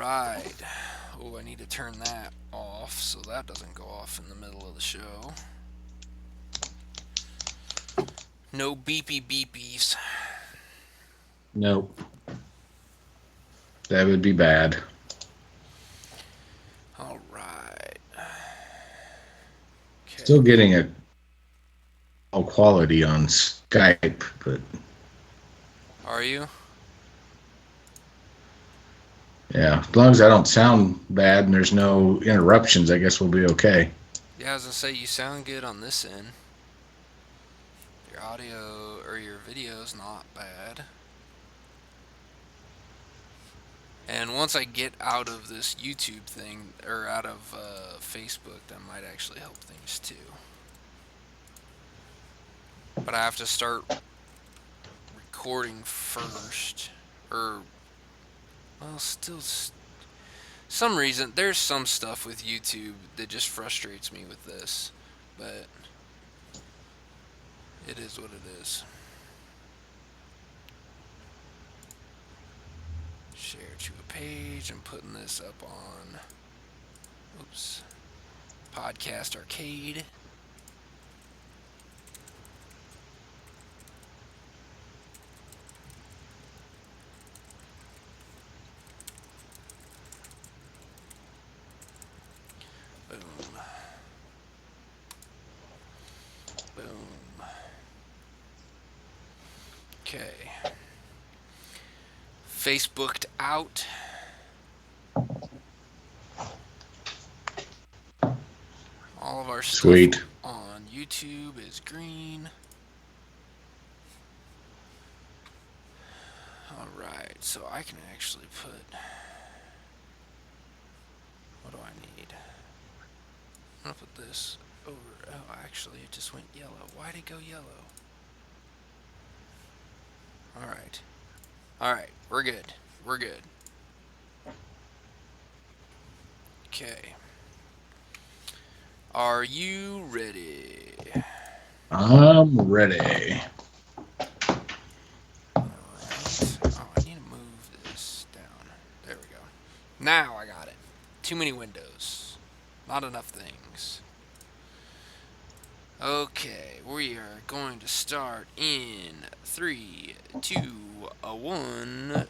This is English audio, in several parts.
right. Oh, I need to turn that off so that doesn't go off in the middle of the show. No beepy beepies. Nope. That would be bad. All right. Okay. Still getting a all quality on Skype, but Are you? yeah, as long as I don't sound bad and there's no interruptions, I guess we'll be okay. Yeah, I was gonna say you sound good on this end. Your audio or your video's not bad. And once I get out of this YouTube thing, or out of Facebook, that might actually help things too. But I have to start recording first. Or, well, still, some reason, there's some stuff with YouTube that just frustrates me with this. But it is what it is. Share to a page. I'm putting this up on, oops, Podcast Arcade. Boom. Boom. Okay. Facebooked out. All of our stuff Sweet. on YouTube is green. Alright, so I can actually put... What do I need? I'm gonna put this over... Oh, actually, it just went yellow. Why'd it go yellow? Alright. Alright, we're good. We're good. Okay. Are you ready? I'm ready. Alright. Oh, I need to move this down. There we go. Now I got it. Too many windows. Not enough things. Okay, we are going to start in 3, 2, 1.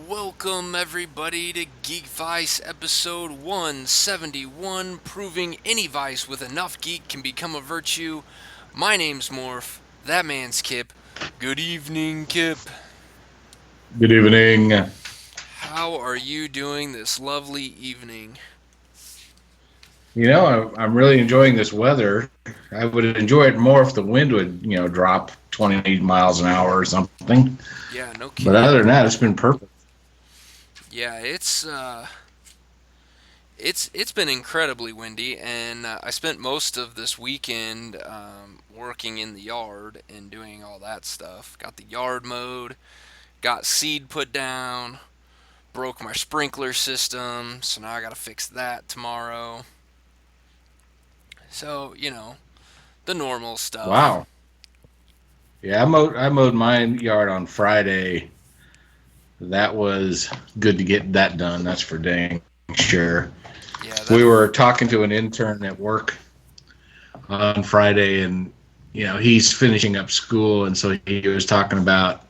Welcome everybody to Geekvice episode 171, proving any vice with enough geek can become a virtue. My name's Morph, that man's Kip. Good evening, Kip. Good evening. How are you doing this lovely evening? I'm really enjoying this weather. I would enjoy it more if the wind would, drop 20 miles an hour or something. Yeah, no But kidding. other than that, it's been perfect. Yeah, it's been incredibly windy, and I spent most of this weekend working in the yard and doing all that stuff. Got the yard mowed, got seed put down, broke my sprinkler system, so now I gotta fix that tomorrow. So, the normal stuff. Wow. Yeah, I mowed my yard on Friday. That was good to get that done. That's for dang sure. Yeah, that. We were talking to an intern at work on Friday, and he's finishing up school, and so he was talking about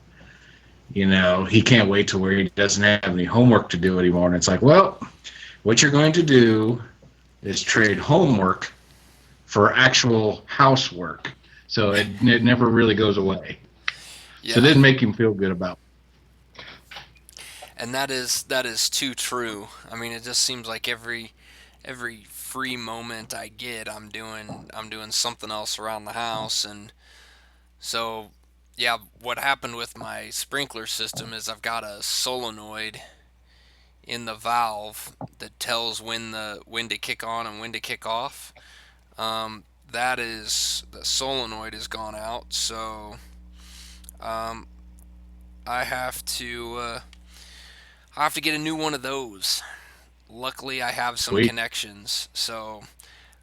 he can't wait to where he doesn't have any homework to do anymore. And it's like, well, what you're going to do is trade homework for actual housework, so it never really goes away. So it Yeah, didn't make him feel good about. and that is too true. I mean, it just seems like every free moment I get, I'm doing something else around the house, and so yeah, what happened with my sprinkler system is I've got a solenoid in the valve that tells when to kick on and when to kick off. the solenoid has gone out, so um, I have to get a new one of those. Luckily, I have some Sweet. connections, so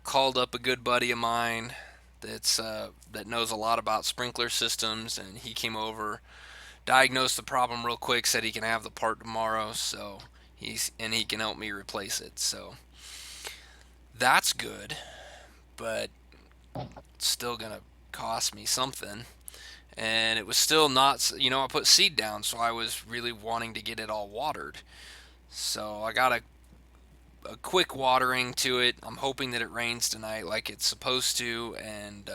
called up a good buddy of mine that knows a lot about sprinkler systems, and he came over, diagnosed the problem real quick, said he can have the part tomorrow, so he can help me replace it. So that's good, but it's still gonna cost me something. And it was still not, I put seed down, so I was really wanting to get it all watered. So I got a quick watering to it. I'm hoping that it rains tonight like it's supposed to, and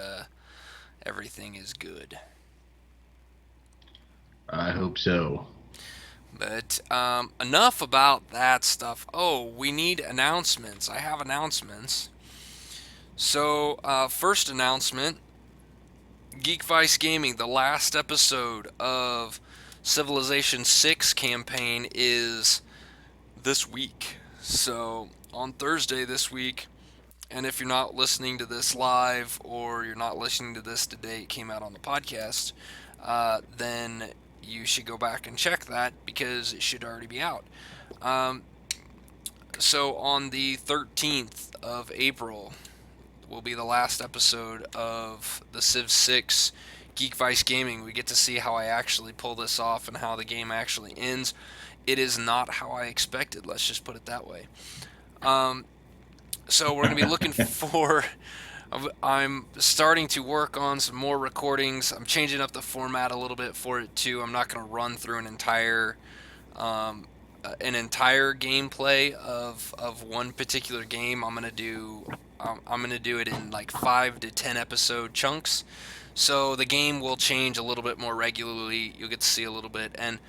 everything is good. I hope so. But enough about that stuff. Oh, we need announcements. I have announcements. So, first announcement, Geekvice Gaming, the last episode of Civilization 6 campaign is this week. So, on Thursday this week, and if you're not listening to this live or you're not listening to this today, it came out on the podcast, then you should go back and check that because it should already be out. Um, so on the 13th of April will be the last episode of the Civ 6 Geek Vice Gaming. We get to see how I actually pull this off and how the game actually ends. It is not how I expected, let's just put it that way. Um, so we're going to be looking for. I'm starting to work on some more recordings. I'm changing up the format a little bit for it too. I'm not going to run through um, an entire gameplay of one particular game. I'm gonna do it in like 5 to 10 episode chunks. So the game will change a little bit more regularly. You'll get to see a little bit, and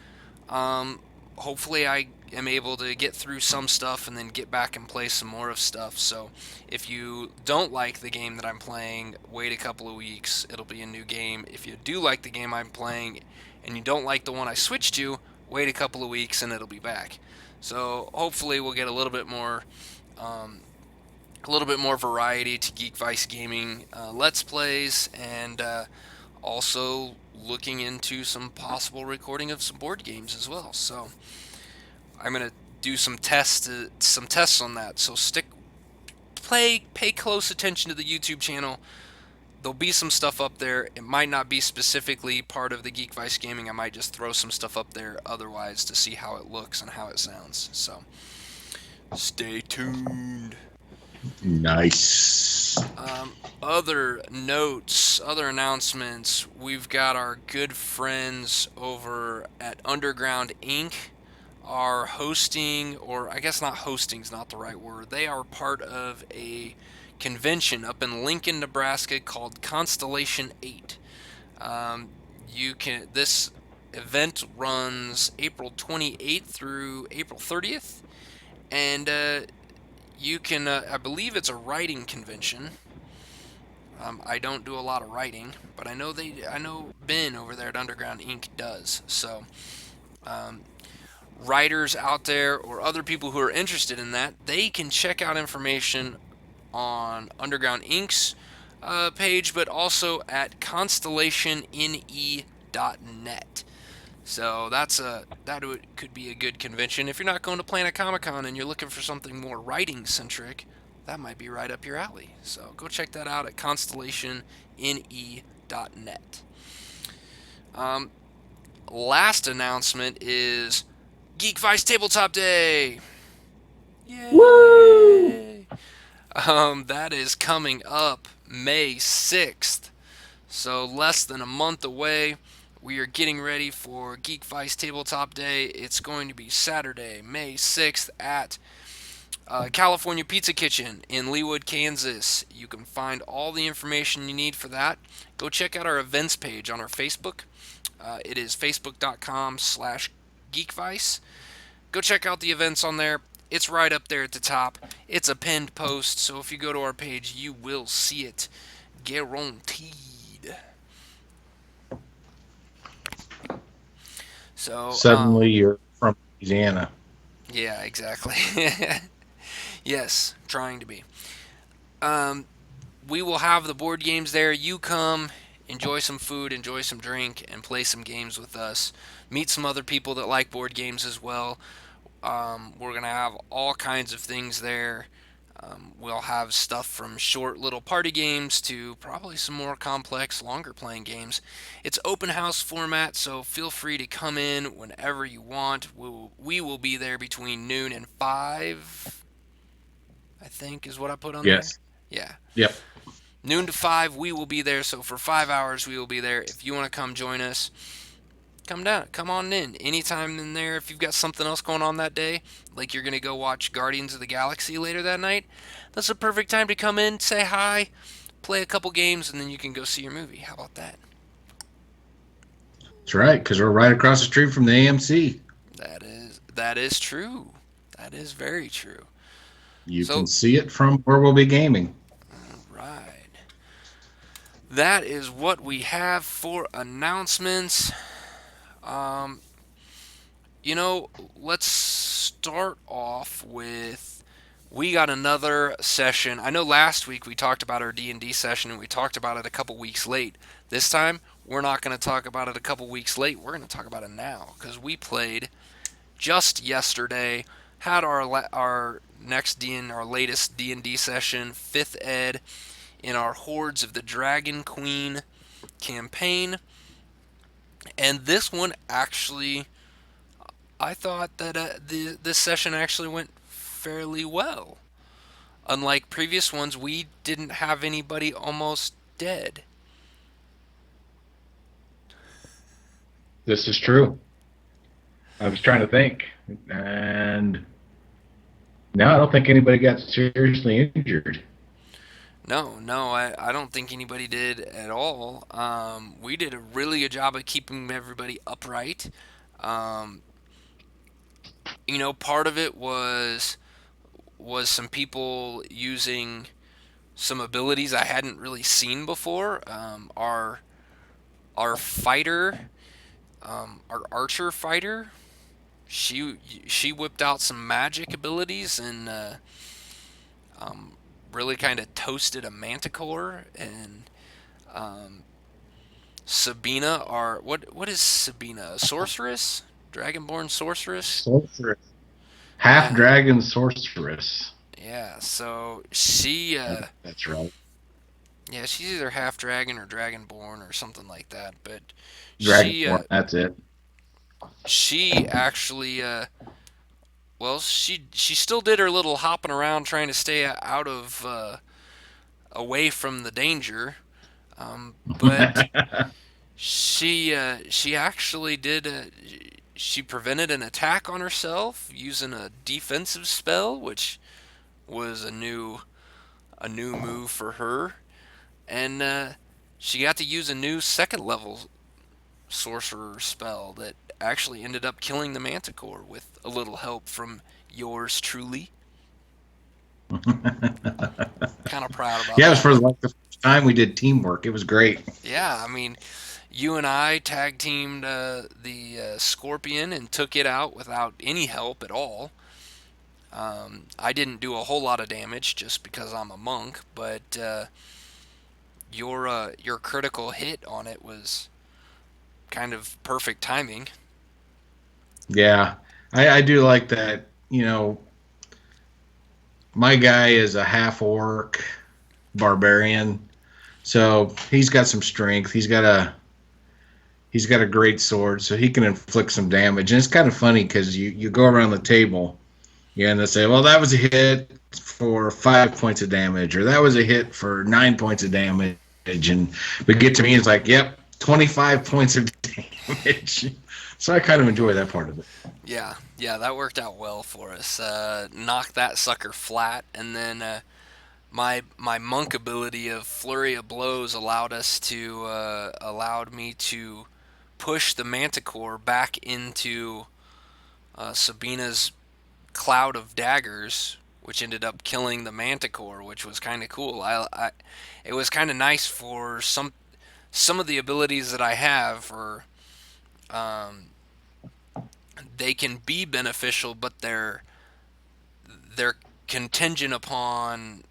um, hopefully I am able to get through some stuff and then get back and play some more of stuff. So if you don't like the game that I'm playing, wait a couple of weeks. It'll be a new game. If you do like the game I'm playing and you don't like the one I switched to, wait a couple of weeks and it'll be back. So hopefully we'll get um, a little bit more variety to Geek Vice Gaming Let's Plays, and also looking into some possible recording of some board games as well. So I'm gonna do some tests on that. So pay close attention to the YouTube channel. There'll be some stuff up there. It might not be specifically part of the Geek Vice Gaming. I might just throw some stuff up there otherwise to see how it looks and how it sounds. So stay tuned. Nice. Other notes, other announcements. We've got our good friends over at Underground Inc. are hosting, or I guess not hosting is not the right word. They are part of a convention up in Lincoln, Nebraska called Constellation 8. Um, this event runs April 28th through April 30th, and I believe it's a writing convention. I don't do a lot of writing, but I know Ben over there at Underground Inc. does. So, um, writers out there or other people who are interested in that, they can check out information on Underground Inc.'s page, but also at constellatione.net. So could be a good convention. If you're not going to Planet Comic Con and you're looking for something more writing centric, that might be right up your alley. So go check that out at constellatione.net. Um, Last announcement is Geek Vice Tabletop Day. Woo! Yay! That is coming up May 6th. So less than a month away. We are getting ready for Geek Vice Tabletop Day. It's going to be Saturday, May 6th at California Pizza Kitchen in Leawood, Kansas. You can find all the information you need for that. Go check out our events page on our Facebook. It is facebook.com/geekvice. Go check out the events on there. It's right up there at the top. It's a pinned post, so if you go to our page, you will see it. Guaranteed. So, Suddenly you're from Louisiana. yeah, exactly. Yes, trying to be. Um, we will have the board games there. You come, enjoy some food, enjoy some drink, and play some games with us. Meet some other people that like board games as well. We're gonna have all kinds of things there. We'll have stuff from short little party games to probably some more complex, longer playing games. It's open house format, so feel free to come in whenever you want. We will be there between noon and 5, I think is what I put on there. Yes. Yeah. Yep. Noon to 5, we will be there. So for 5 hours, we will be there. If you want to come join us, come down, come on in. Anytime in there, if you've got something else going on that day, like you're going to go watch Guardians of the Galaxy later that night, that's a perfect time to come in, say hi, play a couple games, and then you can go see your movie. How about that? That's right, because we're right across the street from the AMC. That is true. That is very true. You can So, see it from where we'll be gaming. right. That is what we have for announcements. Um, You know, let's start off with we got another session. I know last week we talked about our D&D session and we talked about it a couple weeks late. This time, we're not going to talk about it a couple weeks late. We're going to talk about it now cuz we played just yesterday, had our next our latest D&D session, 5th ed in our Hordes of the Dragon Queen campaign. And this one actually I thought that this session actually went fairly well. Unlike previous ones, we didn't have anybody almost dead. This is true. I was trying to think, and no, I don't think anybody got seriously injured. No, I don't think anybody did at all. We did a really good job of keeping everybody upright. Um, Part of it was some people using some abilities I hadn't really seen before. Our fighter, our archer fighter, she she whipped out some magic abilities and um, really kind of toasted a manticore. And um, Sabina, our what is Sabina? A sorceress, dragonborn sorceress. Sorceress. Half Yeah, dragon sorceress. yeah. So she That's right. yeah, she's either half dragon or dragonborn or something like that. But she Dragonborn. That's it. she actually well, she still did her little hopping around trying to stay out of away from the danger. But she actually did she prevented an attack on herself using a defensive spell, which was a new move for her, and she got to use a new second level sorcerer spell that actually ended up killing the manticore with a little help from yours truly. Kind of proud about Yeah, it was that. for like the first time we did teamwork. It was great. Yeah, I mean, you and I tag teamed the Scorpion and took it out without any help at all. I didn't do a whole lot of damage just because I'm a monk, but your critical hit on it was kind of perfect timing. Yeah, I do like that. My guy is a half orc barbarian, so he's got some strength. He's got a great sword, so he can inflict some damage. And it's kind of funny because you go around the table, yeah, and they say, well, that was a hit for 5 points of damage, or that was a hit for 9 points of damage, and we get to me, it's like, yep, 25 points of damage. So I kind of enjoy that part of it. Yeah, that worked out well for us. Knocked that sucker flat, and then my monk ability of flurry of blows allowed me to push the manticore back into Sabina's cloud of daggers, which ended up killing the manticore, which was kind of cool. It was kind of nice for some of the abilities that I have, or um, they can be beneficial, but they're contingent upon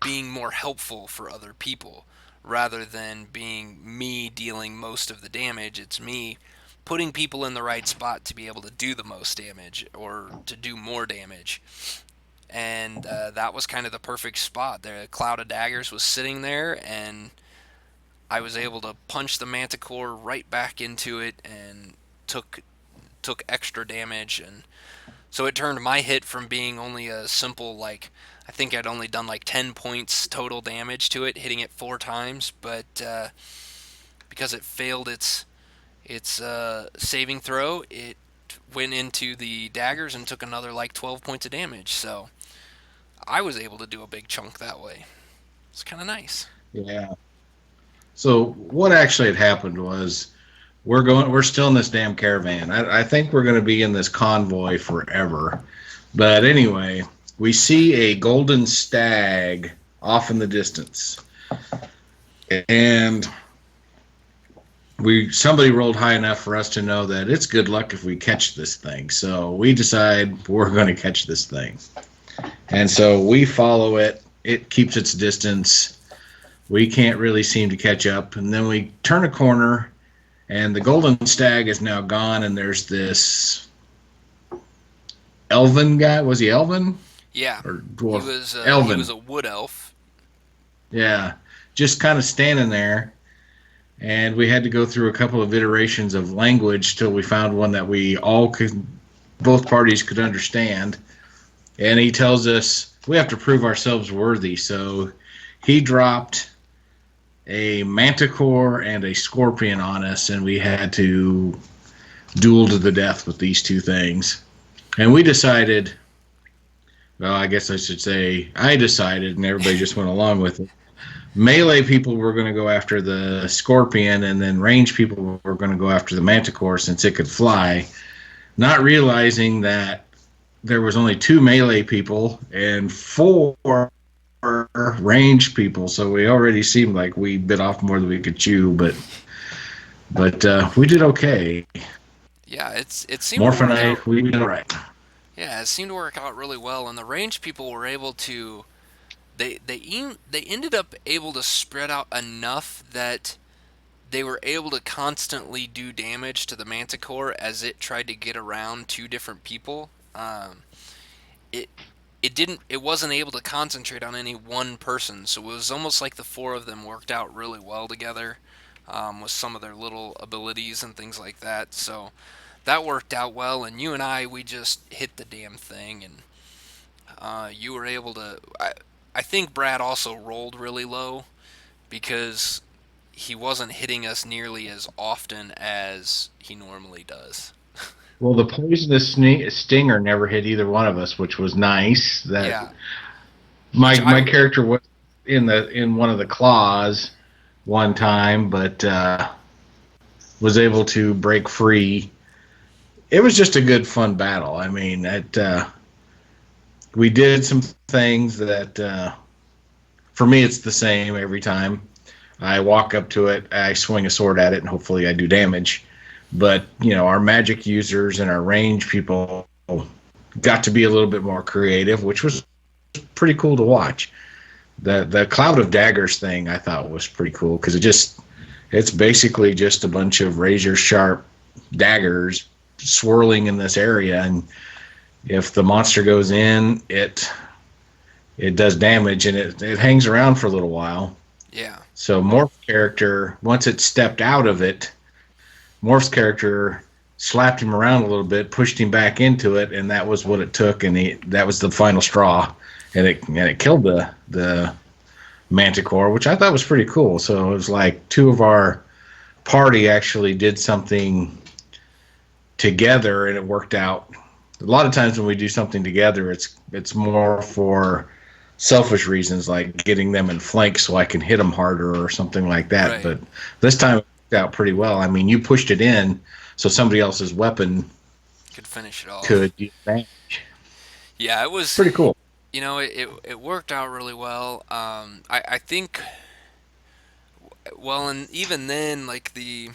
being more helpful for other people rather than being me dealing most of the damage. It's me putting people in the right spot to be able to do the most damage or to do more damage. And that was kind of the perfect spot. The cloud of daggers was sitting there, and I was able to punch the manticore right back into it and took extra damage. And so it turned my hit from being only a simple, like, I think I'd only done like 10 points total damage to it, hitting it 4 times, but because it failed its saving throw, it went into the daggers and took another like 12 points of damage. So I was able to do a big chunk that way. It's kind of nice. Yeah. So what actually had happened was we're still in this damn caravan. I think we're going to be in this convoy forever. But anyway, we see a golden stag off in the distance, and we somebody rolled high enough for us to know that it's good luck if we catch this thing. So we decide we're going to catch this thing, and so we follow it. It keeps its distance. We can't really seem to catch up, and then we turn a corner, and the golden stag is now gone, and there's this elven guy. Was he elven Yeah, or he dwarf? was he was Elven. a wood elf. Yeah, just kind of standing there, and we had to go through a couple of iterations of language till we found one that we all could, both parties could understand. And he tells us we have to prove ourselves worthy. So he dropped a manticore and a scorpion on us, and we had to duel to the death with these two things. And we decided, well, I guess I should say I decided, and everybody just went along with it. Melee people were going to go after the scorpion, and then range people were going to go after the manticore since it could fly, not realizing that there was only two melee people and four range people. So we already seemed like we bit off more than we could chew, but we did okay. Yeah, it seemed to Morph and work I, out. we did all right. Yeah, it seemed to work out really well, and the range people were able to. They ended up able to spread out enough that they were able to constantly do damage to the manticore as it tried to get around two different people. It it wasn't able to concentrate on any one person, so it was almost like the four of them worked out really well together, with some of their little abilities and things like that. So that worked out well, and you and we just hit the damn thing, and you were able to. I think Brad also rolled really low because he wasn't hitting us nearly as often as he normally does. Well, the poisonous stinger never hit either one of us, which was nice. That Yeah, my which my I character was in one of the claws one time, but was able to break free. It was just a good, fun battle. I mean, we did some things that for me it's the same every time. I walk up to it, I swing a sword at it, and hopefully I do damage. But our magic users and our range people got to be a little bit more creative, which was pretty cool to watch. The cloud of daggers thing I thought was pretty cool because it's basically just a bunch of razor sharp daggers swirling in this area, and if the monster goes in, it does damage, and it hangs around for a little while. yeah, So Morph's character, once it stepped out of it, Morph's character slapped him around a little bit, pushed him back into it, and that was what it took, and that was the final straw, and it killed the manticore, which I thought was pretty cool. So it was like two of our party actually did something together, and it worked out. A lot of times when we do something together, it's more for selfish reasons, like getting them in flank so I can hit them harder or something like that. right. But this time it worked out pretty well. I mean, you pushed it in, so somebody else's weapon Could finish it off. could use that. Yeah, it was. Pretty cool. It worked out really well. I think. Well, and even then, like the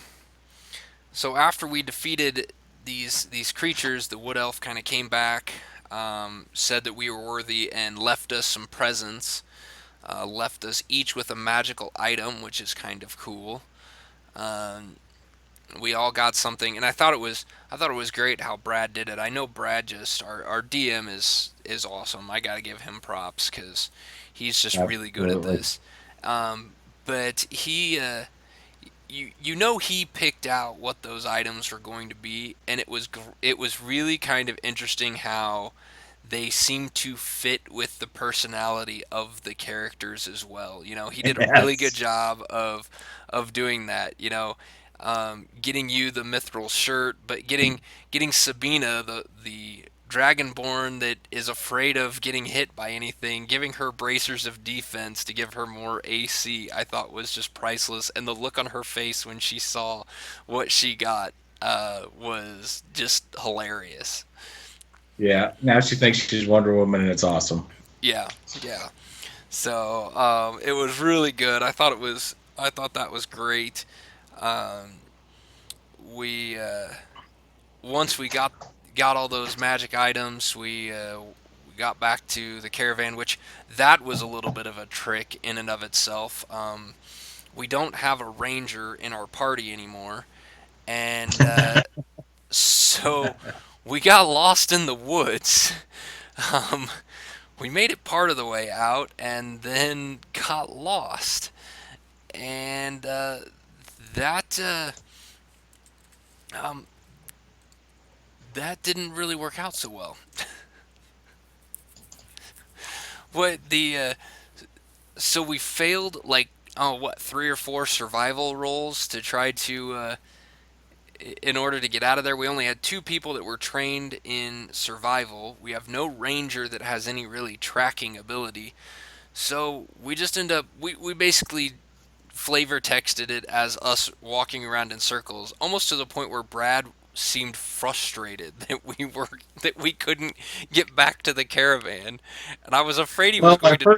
so after we defeated these creatures, the wood elf kind of came back, said that we were worthy, and left us some presents. left us each with a magical item, which is kind of cool. Um, we all got something, and I thought it was great how Brad did it. I know Brad just our DM is awesome. I got to give him props because he's just really good at Absolutely. this. But you know he picked out what those items were going to be, and it was really kind of interesting how they seem to fit with the personality of the characters as well. You know, he did a really good Yes. job of doing that. Getting you the mithril shirt, but getting Sabina the dragonborn that is afraid of getting hit by anything, giving her bracers of defense to give her more AC, I thought was just priceless. And the look on her face when she saw what she got was just hilarious. Yeah. Now she thinks she's Wonder Woman, and it's awesome. Yeah, yeah. So it was really good. I thought that was great. Um, we once we got all those magic items, we got back to the caravan, which that was a little bit of a trick in and of itself. We don't have a ranger in our party anymore, and so we got lost in the woods. Um, we made it part of the way out, and then got lost, and that um, that didn't really work out so well. What the So we failed like, oh, what, three or four survival rolls to try to in order to get out of there. We only had two people that were trained in survival. We have no ranger that has any really tracking ability. So we just end up we basically flavor texted it as us walking around in circles, almost to the point where Brad seemed frustrated that we couldn't get back to the caravan, and I was afraid he was Well, going to.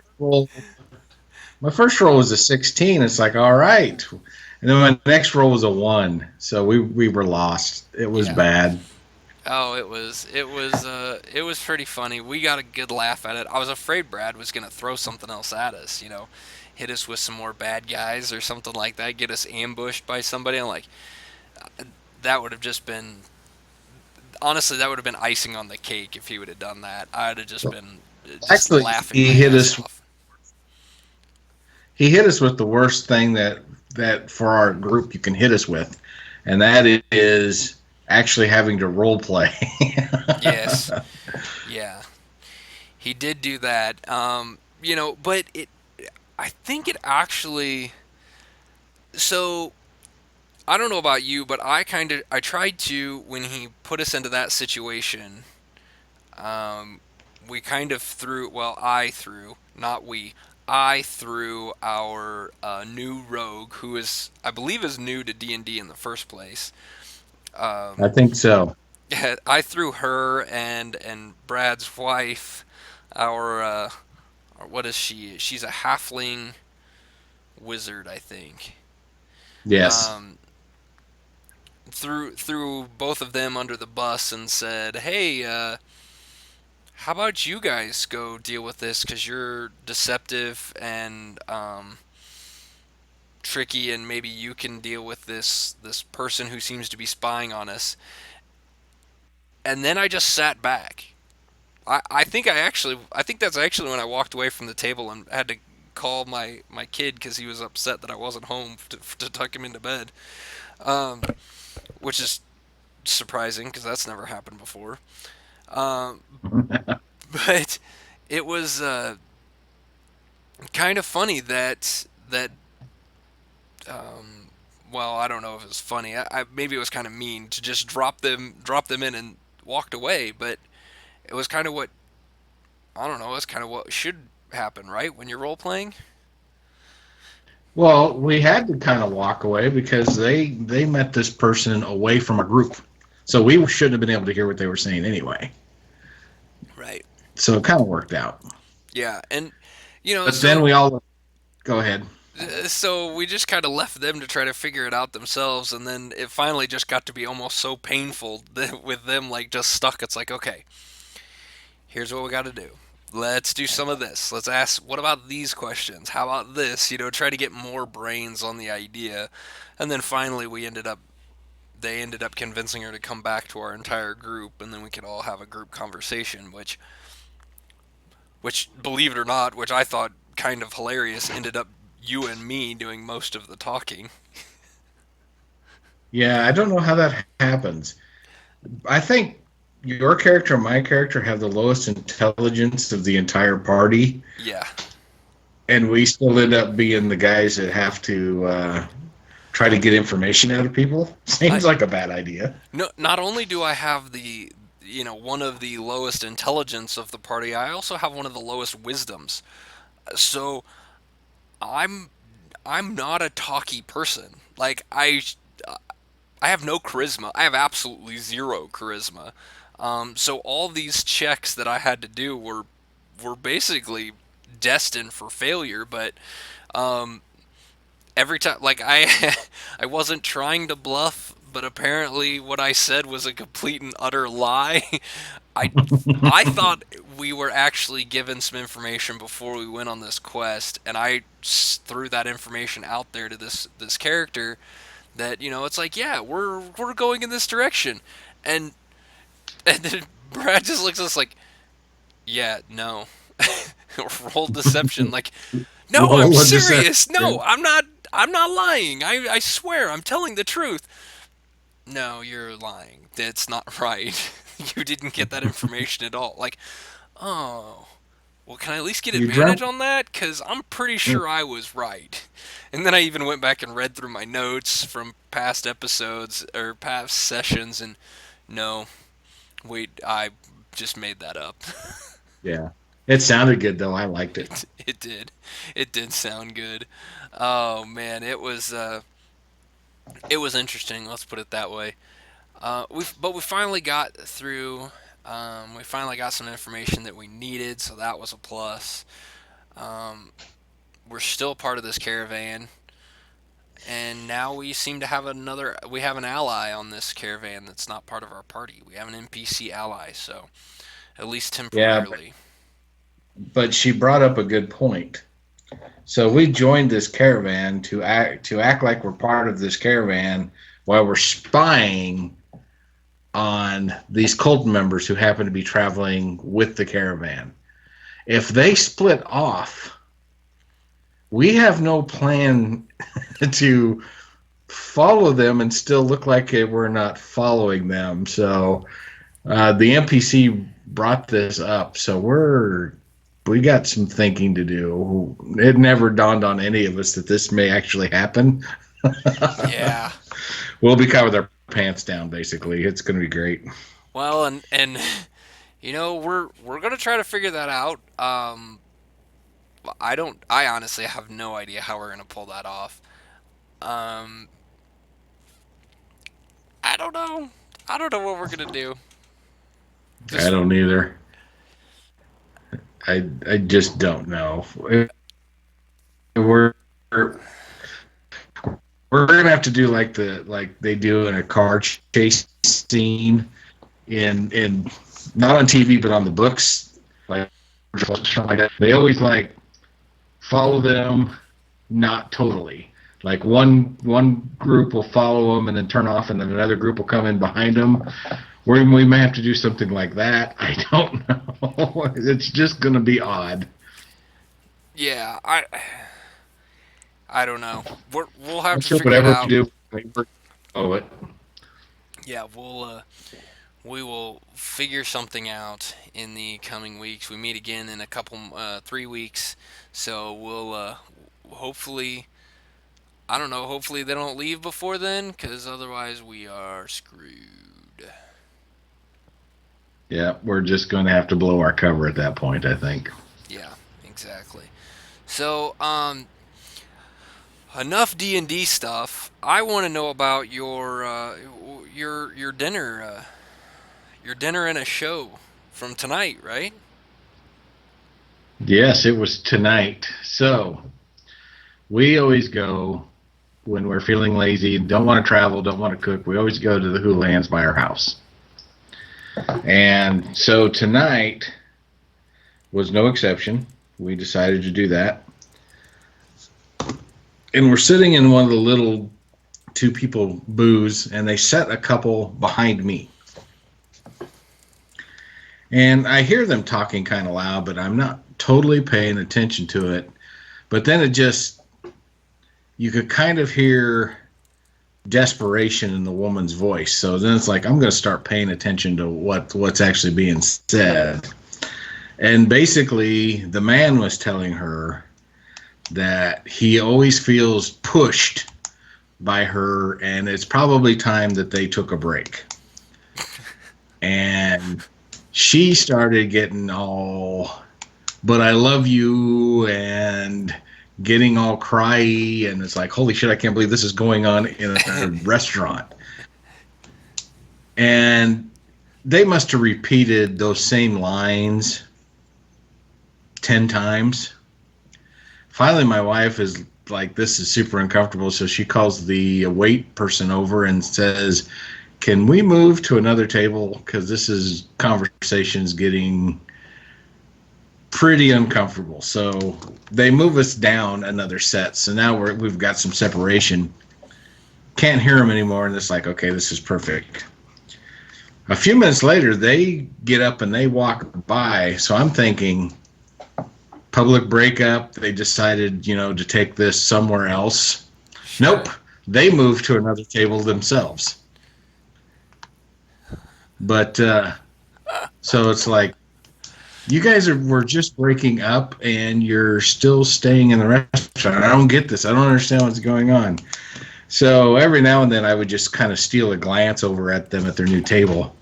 my first roll was a 16. It's like, all right. And then my next roll was a 1. So we were lost. It was Yeah. bad. Oh, it was pretty funny. We got a good laugh at it. I was afraid Brad was gonna throw something else at us, hit us with some more bad guys or something like that, get us ambushed by somebody. I'm like, that would have just been honestly, that would have been icing on the cake if he would have done that. I'd have just been just Actually, laughing my ass off. he hit us with the worst thing that for our group you can hit us with, and that is actually having to role play. Yes, yeah, he did do that. But I think it actually. So I don't know about you, but I tried to when he put us into that situation. Um, we kind of threw. Well, I threw, not we. I threw our new rogue, who is I believe is new to D&D in the first place. I Um, think so. I threw her and Brad's wife. Our what is she? She's a halfling wizard, I think. Yes. Um, threw both of them under the bus and said, "Hey, how about you guys go deal with this? Because you're deceptive and tricky, and maybe you can deal with this person who seems to be spying on us." And then I just sat back. I think that's actually when I walked away from the table and had to call my kid because he was upset that I wasn't home to tuck him into bed, um, which is surprising because that's never happened before. Um, but it was kind of funny that um, well, I don't know if it was funny. Maybe it was kind of mean to just drop them in and walked away, but it was kind of what I don't know. It's kind of what should happen, right? When you're role playing. Well, we had to kind of walk away because they met this person away from a group, so we shouldn't have been able to hear what they were saying anyway. Right. So it kind of worked out. Yeah, and But then we all go ahead. so we just kind of left them to try to figure it out themselves, and then it finally just got to be almost so painful that with them like just stuck. It's like, okay, here's what we got to do. let's do some of this. Let's ask, what about these questions? How about this? You know, try to get more brains on the idea. And then finally, they ended up convincing her to come back to our entire group, and then we could all have a group conversation, which believe it or not, which I thought kind of hilarious, ended up you and me doing most of the talking. Yeah, I don't know how that happens. I think your character and my character have the lowest intelligence of the entire party, Yeah. and we still end up being the guys that have to try to get information out of people. I Seems like a bad idea. no, not only do I have the one of the lowest intelligence of the party, I also have one of the lowest wisdoms. So I'm I'm not a talky person. Like I have no charisma. I have absolutely zero charisma. So all these checks that I had to do were basically destined for failure. But um, every time, like I wasn't trying to bluff, but apparently what I said was a complete and utter lie. I I thought we were actually given some information before we went on this quest, and I threw that information out there to this character that it's like, yeah, we're going in this direction, and then Brad just looks at us like, yeah, no. Roll deception, like, no, I'm Roll a deception. serious. No, I'm not lying. I swear I'm telling the truth. No, you're lying. That's not right. You didn't get that information at all. Like, oh, well, can I at least get You advantage dreamt. on that? Because I'm pretty sure I was right. And then I even went back and read through my notes from past episodes or past sessions, and no, wait, I just made that up. Yeah, it sounded good though. I liked it. It did. It did sound good. Oh man, it was interesting. Let's put it that way. We finally got through. We finally got some information that we needed, so that was a plus. Um, we're still part of this caravan, and now we seem to have another. We have an ally on this caravan that's not part of our party. We have an NPC ally, so at least Yeah, temporarily. but she brought up a good point. So we joined this caravan to act like we're part of this caravan while we're spying on these cult members who happen to be traveling with the caravan. If they split off, we have no plan to follow them and still look like we're not following them. So the NPC brought this up, so we got some thinking to do. It never dawned on any of us that this may actually happen. Yeah. We'll be caught with our pants down, basically. It's going to be great. Well, and we're gonna try to figure that out. I honestly have no idea how we're gonna pull that off. Um, I don't know. I don't know what we're gonna do. I Just don't either. I just don't know. We're we're gonna have to do like they do in a car chase scene in not on TV but on the books, like something like that. They always like follow them, not totally. Like one group will follow them and then turn off, and then another group will come in behind them. We may have to do something like that. I don't know. It's just going to be odd. yeah, I don't know. We'll have to So figure it whatever we out. do, follow it. Yeah, we will figure something out in the coming weeks. We meet again in a couple 3 weeks, so we'll hopefully, I don't know. Hopefully they don't leave before then, because otherwise we are screwed. Yeah, we're just going to have to blow our cover at that point, I think. Yeah, exactly. So enough D&D stuff. I want to know about your dinner your dinner and a show from tonight, right? Yes, it was tonight. So we always go when we're feeling lazy, don't want to travel, don't want to cook. We always go to the Houlihan's by our house. And so tonight was no exception. We decided to do that. And we're sitting in one of the little two people booths, and they set a couple behind me. And I hear them talking kind of loud, but I'm not totally paying attention to it. But then it just, you could kind of hear desperation in the woman's voice. So then it's like, I'm going to start paying attention to what's actually being said. And basically, the man was telling her that he always feels pushed by her, and it's probably time that they took a break. And she started getting all, but I love you, and getting all cryy, and it's like, holy shit, I can't believe this is going on in a restaurant. And they must have repeated those same lines 10 times. Finally, my wife is like, this is super uncomfortable, so she calls the wait person over and says, can we move to another table, because this is conversation's getting pretty uncomfortable. So they move us down another set. So now we've got some separation. Can't hear them anymore, and it's like, okay, this is perfect. A few minutes later, they get up and they walk by. So I'm thinking, public breakup. They decided, to take this somewhere else. Sure. Nope. They moved to another table themselves. But so it's like, you guys were just breaking up and you're still staying in the restaurant. I don't get this. I don't understand what's going on. So every now and then I would just kind of steal a glance over at them at their new table.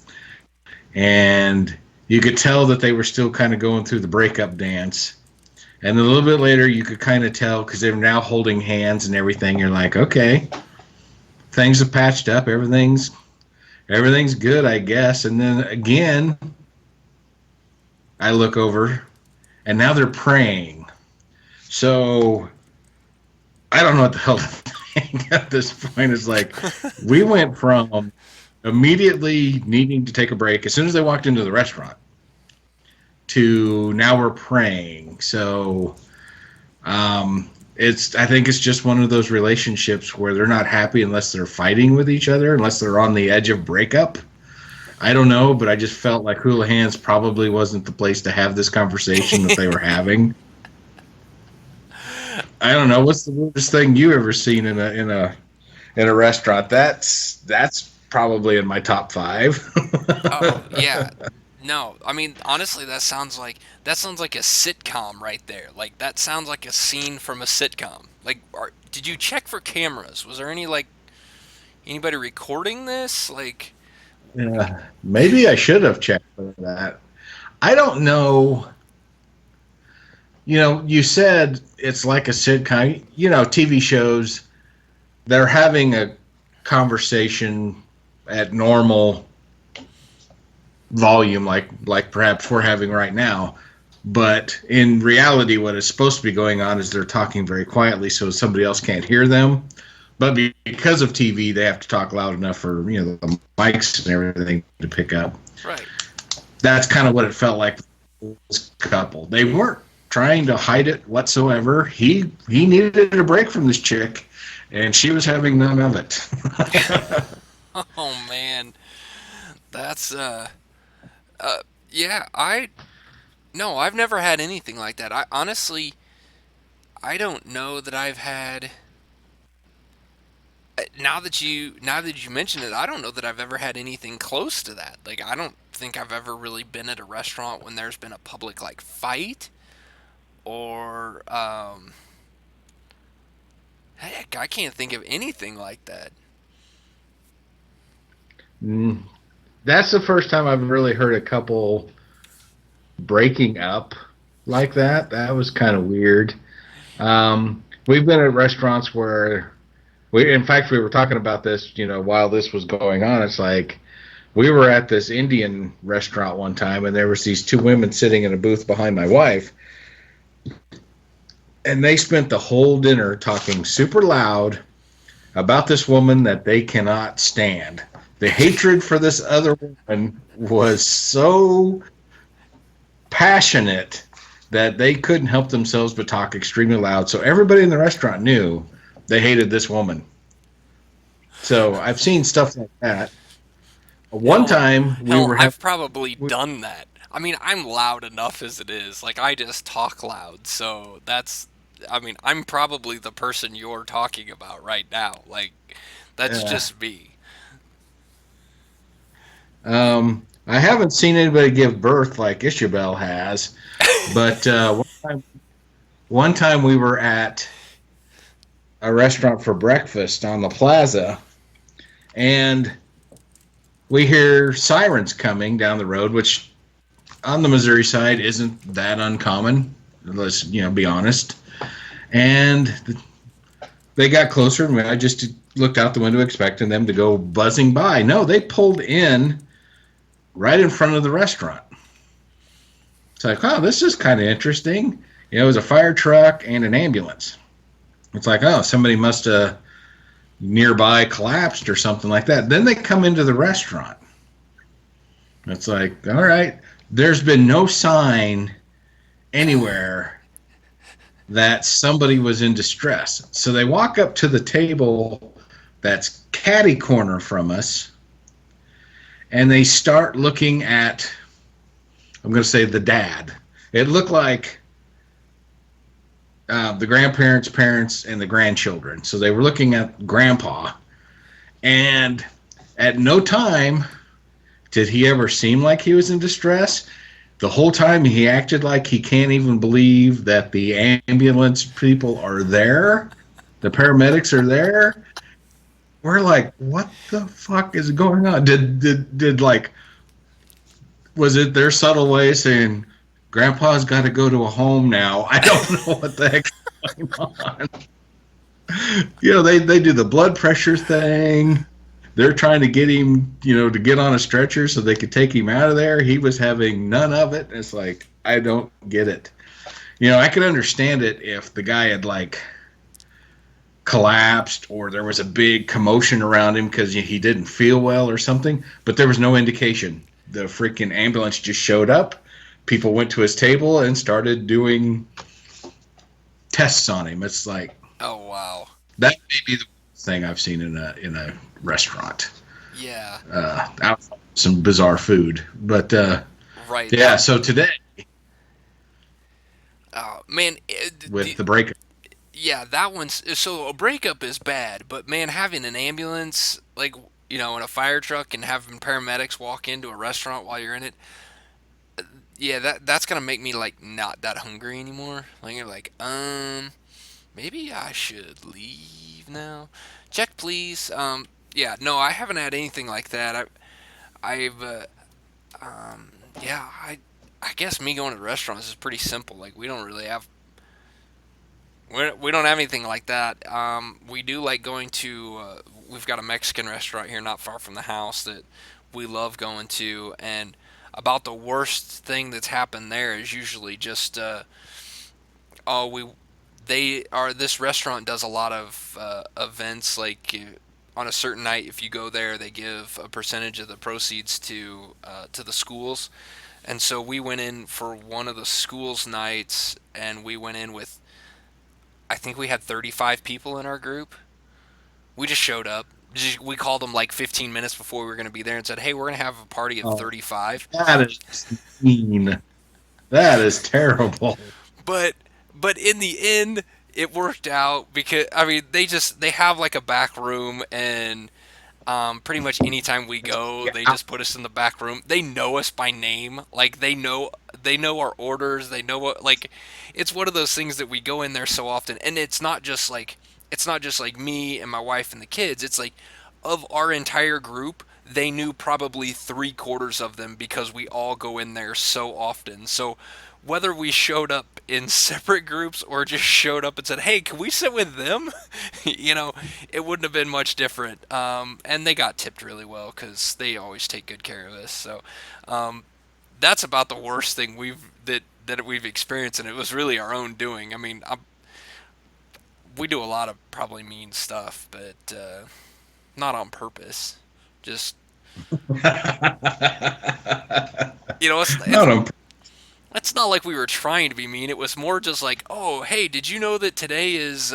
And you could tell that they were still kind of going through the breakup dance. And a little bit later, you could kind of tell, because they're now holding hands and everything. You're like, okay, things have patched up. Everything's good, I guess. And then again, I look over, and now they're praying. So I don't know what the hell to think at this point. It's like, we went from immediately needing to take a break as soon as they walked into the restaurant to now we're praying. So I think it's just one of those relationships where they're not happy unless they're fighting with each other, unless they're on the edge of breakup. I don't know, but I just felt like Houlihan's probably wasn't the place to have this conversation that they were having. I don't know. What's the weirdest thing you ever seen in a restaurant? That's probably in my top 5. Oh yeah. No, I mean honestly, that sounds like a sitcom right there. Like that sounds like a scene from a sitcom. Like, did you check for cameras? Was there anybody recording this? Like, Yeah, maybe I should have checked for that. I don't know. You said it's like a sitcom. TV shows, they're having a conversation at normal volume, like perhaps we're having right now. But in reality, what is supposed to be going on is they're talking very quietly so somebody else can't hear them. But because of TV, they have to talk loud enough for the mics and everything to pick up. right. That's kind of what it felt like. This couple, they weren't trying to hide it whatsoever. He needed a break from this chick, and she was having none of it. Oh man, that's yeah. No, I've never had anything like that. I honestly, I don't know that I've had. Now that you mention it, I don't know that I've ever had anything close to that. Like, I don't think I've ever really been at a restaurant when there's been a public like fight or heck, I can't think of anything like that. Mm, that's the first time I've really heard a couple breaking up like that. That was kind of weird. We've been at restaurants where in fact, we were talking about this, while this was going on. It's like we were at this Indian restaurant one time, and there was these two women sitting in a booth behind my wife, and they spent the whole dinner talking super loud about this woman that they cannot stand. The hatred for this other woman was so passionate that they couldn't help themselves but talk extremely loud. So everybody in the restaurant knew they hated this woman. So I've seen stuff like that. One Hell, time we hell, were having, I've probably done that. I mean, I'm loud enough as it is. Like, I just talk loud, so that's. I mean, I'm probably the person you're talking about right now. Like, that's uh, just me. I haven't seen anybody give birth like Ishabel has, but one time we were at a restaurant for breakfast on the plaza, and we hear sirens coming down the road, which on the Missouri side isn't that uncommon. Let's be honest. And they got closer, and I just looked out the window expecting them to go buzzing by. No, they pulled in right in front of the restaurant. It's like, oh, this is kind of interesting. It was a fire truck and an ambulance. It's like, oh, somebody must have nearby collapsed or something like that. Then they come into the restaurant. It's like, all right, there's been no sign anywhere that somebody was in distress. So they walk up to the table that's catty corner from us, and they start looking at, I'm going to say the dad. It looked like the grandparents, parents, and the grandchildren. So they were looking at grandpa, and at no time did he ever seem like he was in distress. The whole time he acted like he can't even believe that the ambulance people are there, the paramedics are there. We're like, what the fuck is going on? Did like, was it their subtle way of saying, Grandpa's got to go to a home now? I don't know what the heck's going on. They do the blood pressure thing. They're trying to get him, to get on a stretcher so they could take him out of there. He was having none of it. It's like, I don't get it. I could understand it if the guy had like collapsed or there was a big commotion around him because he didn't feel well or something, but there was no indication. The freaking ambulance just showed up. People went to his table and started doing tests on him. It's like, Oh wow. that may be the thing I've seen in a restaurant. Yeah. Out some bizarre food, but Right. yeah. That. So today Man. with the break, Yeah, that one's so a breakup is bad, but man, having an ambulance like in a fire truck and having paramedics walk into a restaurant while you're in it, yeah, that's gonna make me like not that hungry anymore. Like you're like, maybe I should leave now. Check please. Yeah, no, I haven't had anything like that. I've, yeah, I guess me going to restaurants is pretty simple. Like we don't really have we don't have anything like that. We do like going to. We've got a Mexican restaurant here, not far from the house, that we love going to. And about the worst thing that's happened there is usually just, oh, we, they are. This restaurant does a lot of events. Like on a certain night, if you go there, they give a percentage of the proceeds to the schools. And so we went in for one of the schools nights, and we went in with I think we had 35 people in our group. We just showed up. We called them like 15 minutes before we were going to be there and said, "Hey, we're going to have a party of oh, 35." that is mean. That is terrible. But in the end, it worked out because I mean they have like a back room and pretty much anytime we go, they Yeah. just put us in the back room. They know us by name. Like they know our orders. They know what like it's one of those things that we go in there so often, and it's not just like me and my wife and the kids. It's like of our entire group, they knew probably three-quarters of them because we all go in there so often. So whether we showed up in separate groups or just showed up and said, "Hey, can we sit with them?" you know, it wouldn't have been much different. And they got tipped really well because they always take good care of us. So um, that's about the worst thing that we've experienced, and it was really our own doing. I mean, we do a lot of probably mean stuff, but not on purpose. Just Not it's on. It's not like we were trying to be mean. It was more just like, oh, hey, did you know that today is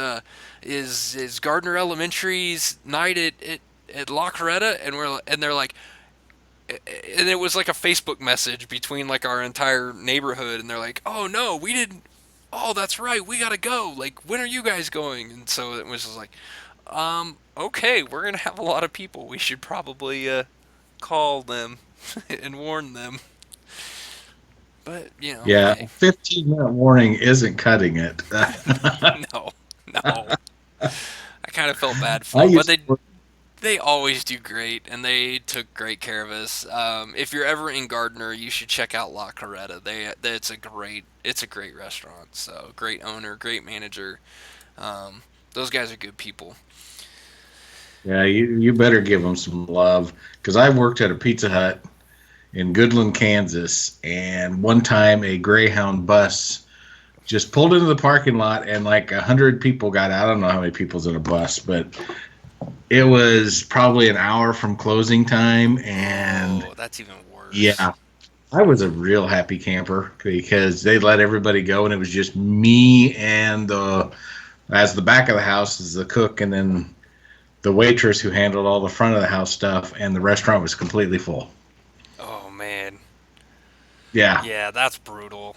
Gardner Elementary's night at La Coretta? And they're like, and it was like a Facebook message between like our entire neighborhood, and they're like, oh no, we didn't. Oh, that's right, we gotta go. Like, when are you guys going? And so it was just like, okay, we're gonna have a lot of people. We should probably call them and warn them. But Yeah, hey, 15-minute warning isn't cutting it. no, no. I kind of felt bad I for them, but used they to, they always do great, and they took great care of us. If you're ever in Gardner, you should check out La Coretta. It's a great restaurant. So great owner, great manager. Um, those guys are good people. yeah, you better give them some love because I worked at a Pizza Hut in Goodland, Kansas, and one time a Greyhound bus just pulled into the parking lot and like 100 people got out. I don't know how many people's in a bus, but it was probably an hour from closing time, and Oh, that's even worse. yeah, I was a real happy camper because they let everybody go, and it was just me and as the back of the house is the cook, and then the waitress who handled all the front of the house stuff, and the restaurant was completely full. Oh man, Yeah, yeah, that's brutal.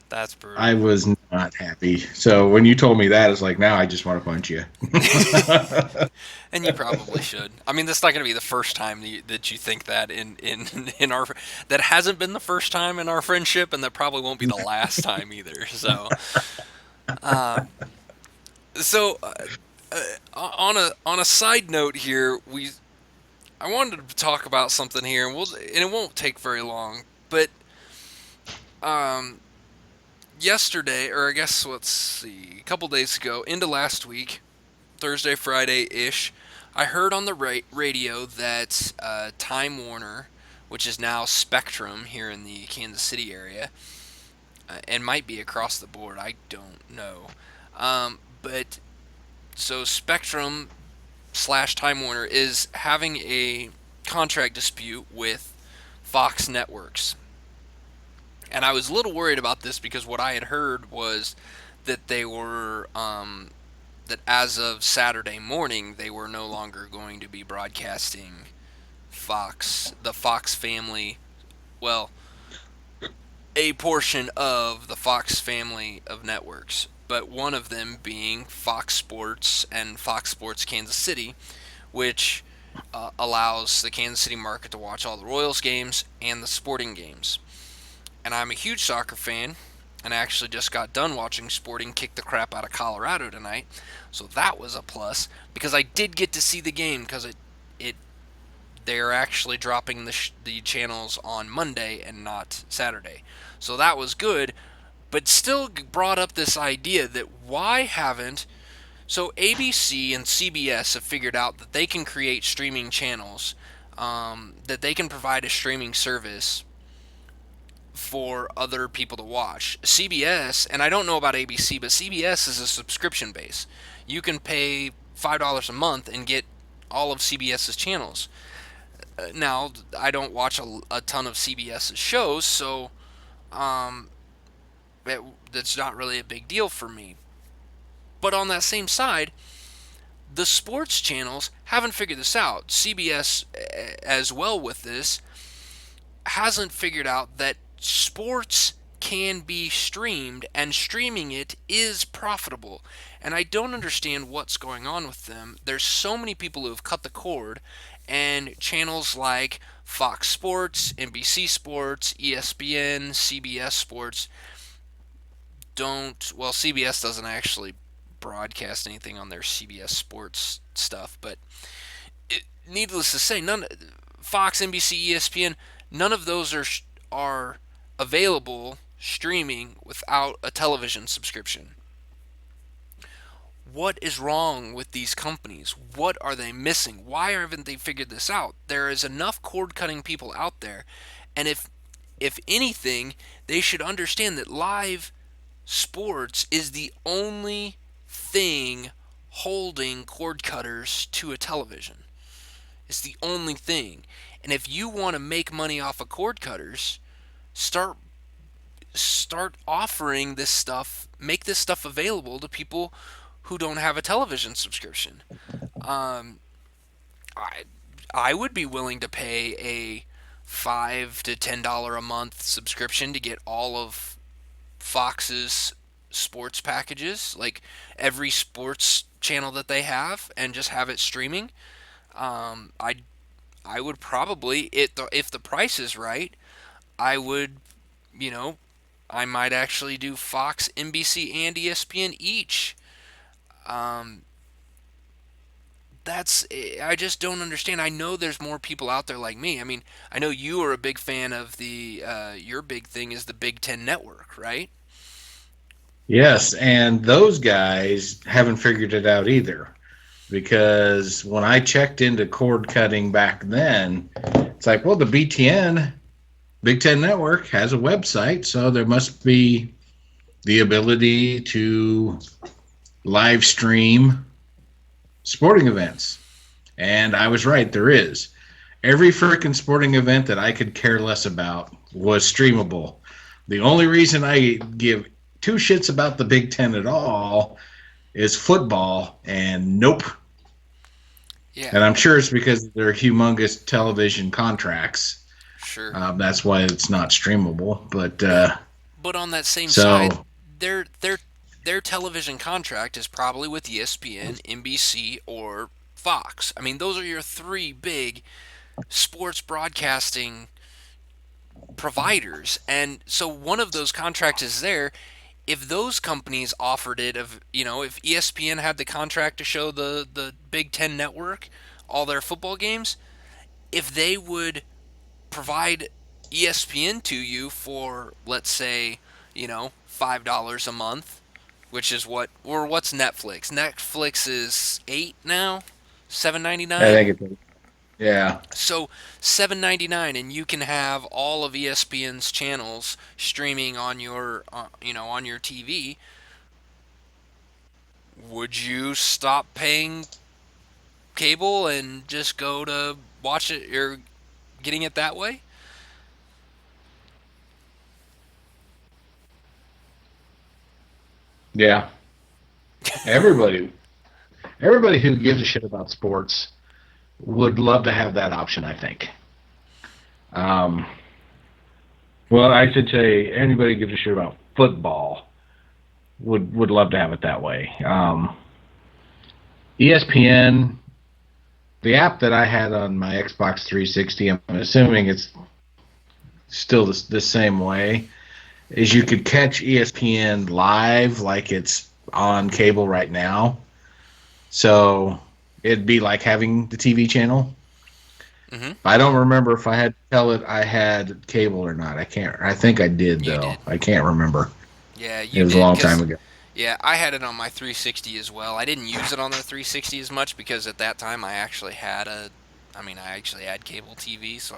That's I brutal. was not happy. So when you told me that, it's like now I just want to punch you. And you probably should. I mean, that's not going to be the first time that you think that in our that hasn't been the first time in our friendship, and that probably won't be the last time either. Uh, so on a side note here, we I wanted to talk about something here, and it won't take very long. But um, yesterday, or I guess let's see, a couple days ago, into last week, Thursday, Friday ish, I heard on the radio that Time Warner, which is now Spectrum here in the Kansas City area, and might be across the board, I don't know. But so Spectrum slash Time Warner is having a contract dispute with Fox Networks. And I was a little worried about this because what I had heard was that that as of Saturday morning, they were no longer going to be broadcasting the Fox family, well, a portion of the Fox family of networks, but one of them being Fox Sports and Fox Sports Kansas City, which allows the Kansas City market to watch all the Royals games and the Sporting games. And I'm a huge soccer fan, and I actually just got done watching Sporting kick the crap out of Colorado tonight. So that was a plus because I did get to see the game because it they're actually dropping the channels on Monday and not Saturday. So that was good, but still brought up this idea that why haven't so ABC and CBS have figured out that they can create streaming channels, that they can provide a streaming service for other people to watch. CBS, and I don't know about ABC, but CBS is a subscription base. You can pay $5 a month and get all of CBS's channels. Now, I don't watch a ton of CBS's shows, so um, that's not really a big deal for me. But on that same side, the sports channels haven't figured this out. CBS, as well with this, hasn't figured out that sports can be streamed and streaming it is profitable. And I don't understand what's going on with them. There's so many people who have cut the cord, and channels like Fox Sports, NBC Sports, ESPN, CBS Sports don't. Well, CBS doesn't actually broadcast anything on their CBS Sports stuff, but needless to say, none Fox, NBC, ESPN, none of those are available streaming without a television subscription. What is wrong with these companies? What are they missing? Why haven't they figured this out? There is enough cord cutting people out there, and if anything, they should understand that live sports is the only thing holding cord cutters to a television. It's the only thing. And if you want to make money off of cord cutters, start start offering this stuff, make this stuff available to people who don't have a television subscription. Um, I I would be willing to pay a $5 to $10 a month subscription to get all of Fox's sports packages, like every sports channel that they have, and just have it streaming. I would probably, if the price is right, I would, you know, I might actually do Fox, NBC, and ESPN each. Um, that's I just don't understand. I know there's more people out there like me. I mean, I know you are a big fan of the your big thing is the Big Ten Network, right? Yes, and those guys haven't figured it out either. Because when I checked into cord cutting back then, it's like, well, the BTN, Big Ten Network, has a website, so there must be the ability to live stream sporting events. And I was right, there is. Every freaking sporting event that I could care less about was streamable. The only reason I give two shits about the Big Ten at all is football, and nope. Yeah, And I'm sure it's because of their humongous television contracts. sure. That's why it's not streamable. But But but on that same side, so their their their television contract is probably with ESPN, NBC, or Fox. I mean, those are your three big sports broadcasting providers. And so one of those contracts is there. If those companies offered it, of if ESPN had the contract to show the Big Ten Network all their football games, if they would provide ESPN to you for, let's say, $5 a month, which is what's Netflix? Netflix is 8 now, I 7.99. think it's, yeah, So 7.99, and you can have all of ESPN's channels streaming on your on your TV. Would you stop paying cable and just go to watch it or getting it that way? yeah. Everybody who gives a shit about sports would love to have that option. I think. Um, well, I should say anybody who gives a shit about football would love to have it that way. ESPN, the app that I had on my Xbox 360, I'm assuming it's still the same way, is you could catch ESPN live like it's on cable right now. So it'd be like having the TV channel. Mm-hmm. I don't remember if I had to tell it I had cable or not. I can't. I think I did You though. did. I can't remember. Yeah, It you was a did. long time Cause ago. yeah, I had it on my 360 as well. I didn't use it on the 360 as much because at that time I actually had cable TV, so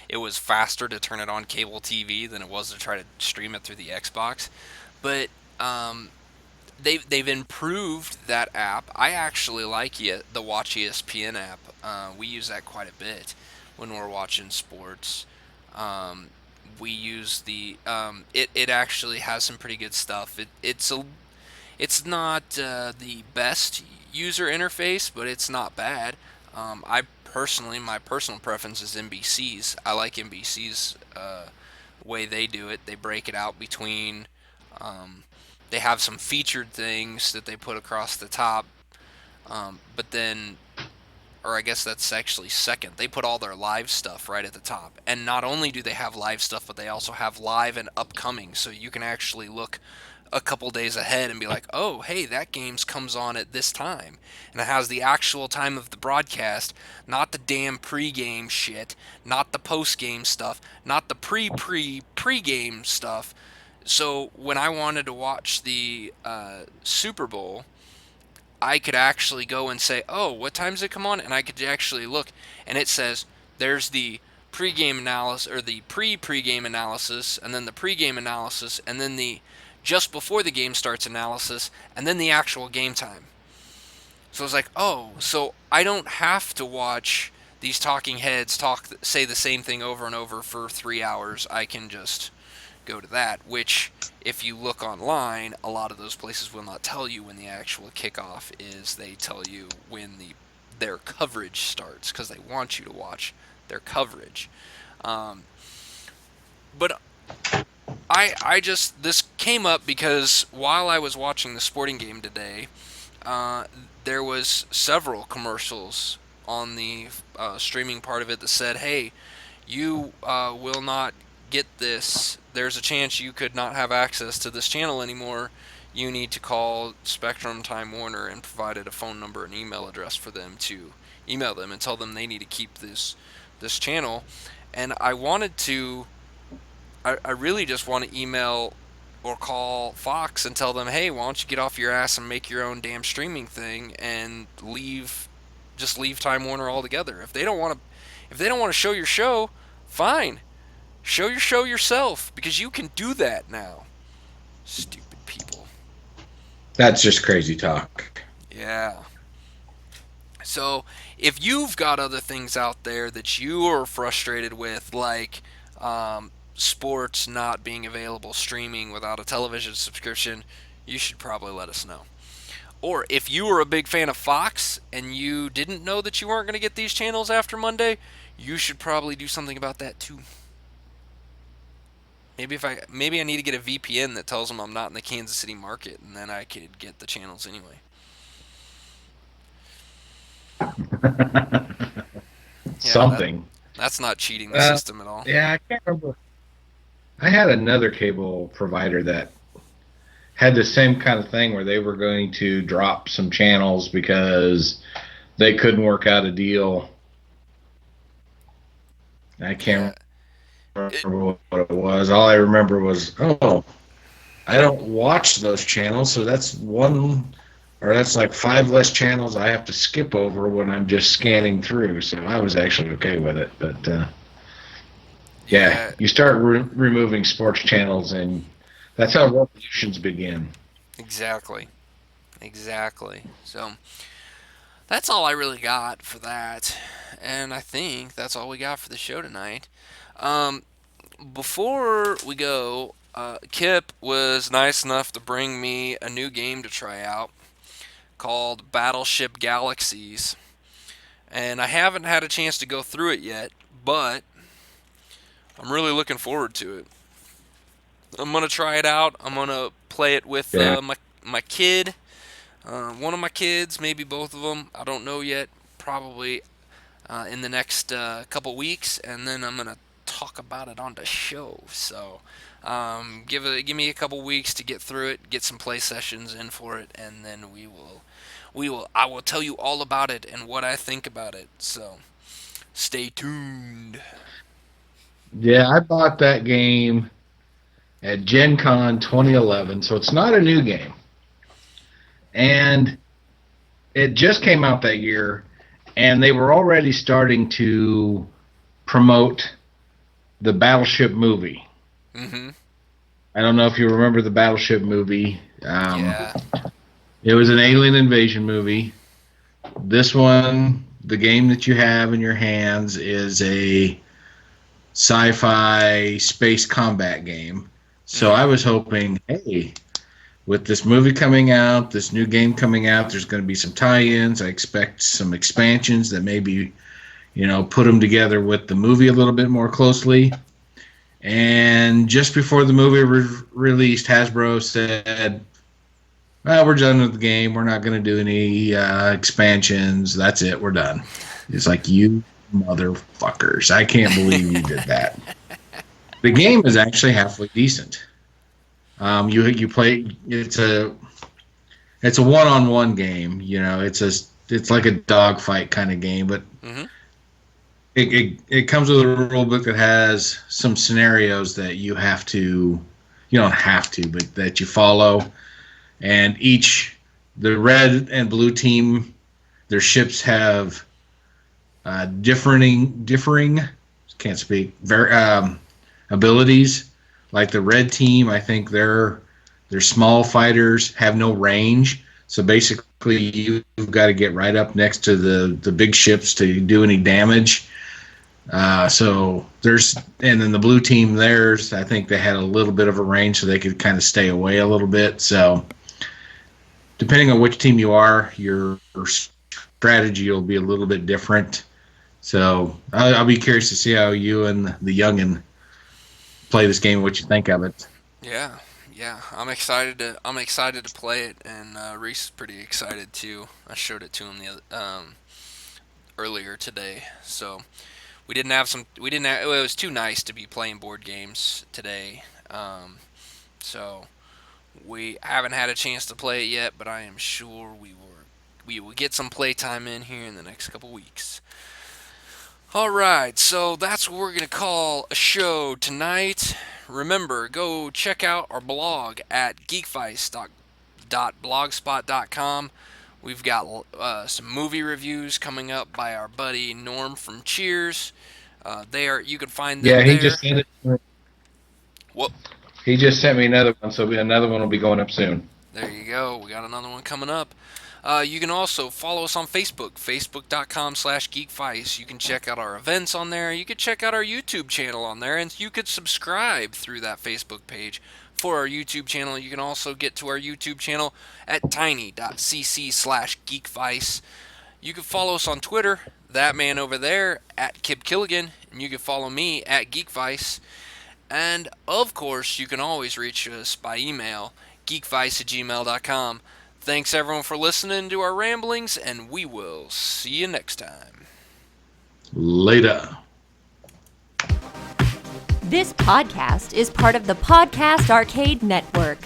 it was faster to turn it on cable TV than it was to try to stream it through the Xbox. But um, they've improved that app. I actually like the Watch ESPN app. We use that quite a bit when we're watching sports. Um, we use it actually has some pretty good stuff. It's not the best user interface, but it's not bad. My personal preference is NBC's. I like NBC's way they do it. They break it out between. Um, they have some featured things that they put across the top, but then, or I guess that's actually second. They put all their live stuff right at the top. And not only do they have live stuff, but they also have live and upcoming. So you can actually look a couple days ahead and be like, oh, hey, that game's comes on at this time. And it has the actual time of the broadcast, not the damn pregame shit, not the postgame stuff, not the pregame stuff. So when I wanted to watch the Super Bowl, I could actually go and say, "Oh, what time does it come on?" And I could actually look, and it says there's the pregame analysis or the pre-pregame analysis, and then the pregame analysis, and then the just before the game starts analysis, and then the actual game time. So I was like, "Oh, so I don't have to watch these talking heads say the same thing over and over for 3 hours. I can just go to that, which if you look online, a lot of those places will not tell you when the actual kickoff is. They tell you when their coverage starts because they want you to watch their coverage. Um, but I just this came up because while I was watching the sporting game today, uh, there was several commercials on the streaming part of it that said, "Hey, you will not get this. There's a chance you could not have access to this channel anymore. You need to call Spectrum Time Warner," and provided a phone number and email address for them to email them and tell them they need to keep this channel. And I really just want to email or call Fox and tell them, hey, why don't you get off your ass and make your own damn streaming thing and just leave Time Warner altogether. If they don't want to show your show, fine, show your show yourself because you can do that now. Stupid people. That's just crazy talk. Yeah. So if you've got other things out there that you are frustrated with, like sports not being available streaming without a television subscription, you should probably let us know. Or if you were a big fan of Fox and you didn't know that you weren't going to get these channels after Monday, you should probably do something about that too. Maybe I need to get a VPN that tells them I'm not in the Kansas City market, and then I could get the channels anyway. Yeah, Something. that's not cheating the Uh, system at all. yeah, I can't remember. I had another cable provider that had the same kind of thing where they were going to drop some channels because they couldn't work out a deal. I Yeah. can't It, remember what it was. All I remember was, oh, I don't watch those channels, so that's one, or that's like five less channels I have to skip over when I'm just scanning through. So I was actually okay with it. But yeah, yeah, you start removing sports channels, and that's how revolutions begin. exactly. Exactly. So that's all I really got for that. And I think that's all we got for the show tonight. Um, Before we go, Kip was nice enough to bring me a new game to try out called Battleship Galaxies. And I haven't had a chance to go through it yet, but I'm really looking forward to it. I'm gonna try it out. I'm gonna play it with Yeah. my kid, one of my kids, maybe both of them. I don't know yet. Probably in the next couple weeks, and then I'm gonna talk about it on the show. So give me a couple weeks to get through it, get some play sessions in for it, and then I will tell you all about it and what I think about it. So stay tuned. Yeah, I bought that game at Gen Con 2011, so it's not a new game. And it just came out that year, and they were already starting to promote the Battleship movie. Mm-hmm. I don't know if you remember the Battleship movie. Yeah. It was an alien invasion movie. This one, the game that you have in your hands, is a sci-fi space combat game. So Mm-hmm. I was hoping, hey, with this movie coming out, this new game coming out, there's going to be some tie-ins. I expect some expansions that maybe, put them together with the movie a little bit more closely. And just before the movie released, Hasbro said, well, we're done with the game. We're not going to do any expansions. That's it. We're done. It's like, you motherfuckers. I can't believe you did that. The game is actually halfway decent. You play. It's a one-on-one game. It's like a dogfight kind of game, but Mm-hmm. it comes with a rule book that has some scenarios that you don't have to, but that you follow. And the red and blue team, their ships have differing, can't speak, abilities. Like the red team, I think their small fighters have no range. So basically, you've got to get right up next to the big ships to do any damage. So there's, and then the blue team, theirs, I think they had a little bit of a range so they could kind of stay away a little bit. So depending on which team you are, your strategy will be a little bit different. So I'll be curious to see how you and the youngin play this game. What you think of it? Yeah, yeah. I'm excited to play it, and Reese is pretty excited too. I showed it to him earlier today. So it was too nice to be playing board games today. So we haven't had a chance to play it yet, but I am sure we will get some playtime in here in the next couple weeks. All right, so that's what we're going to call a show tonight. Remember, go check out our blog at geekvice.blogspot.com. We've got some movie reviews coming up by our buddy Norm from Cheers. You can find Yeah, them he there. just sent it. Whoop, He just sent me another one, so another one will be going up soon. there you go. We got another one coming up. You can also follow us on Facebook, facebook.com/geekvice. You can check out our events on there. You can check out our YouTube channel on there, and you could subscribe through that Facebook page for our YouTube channel. You can also get to our YouTube channel at tiny.cc/geekvice. You can follow us on Twitter, that man over there, at Kip Killigan, and you can follow me at Geekvice. And of course, you can always reach us by email, geekvice@gmail.com. Thanks everyone for listening to our ramblings, and we will see you next time. Later. This podcast is part of the Podcast Arcade Network.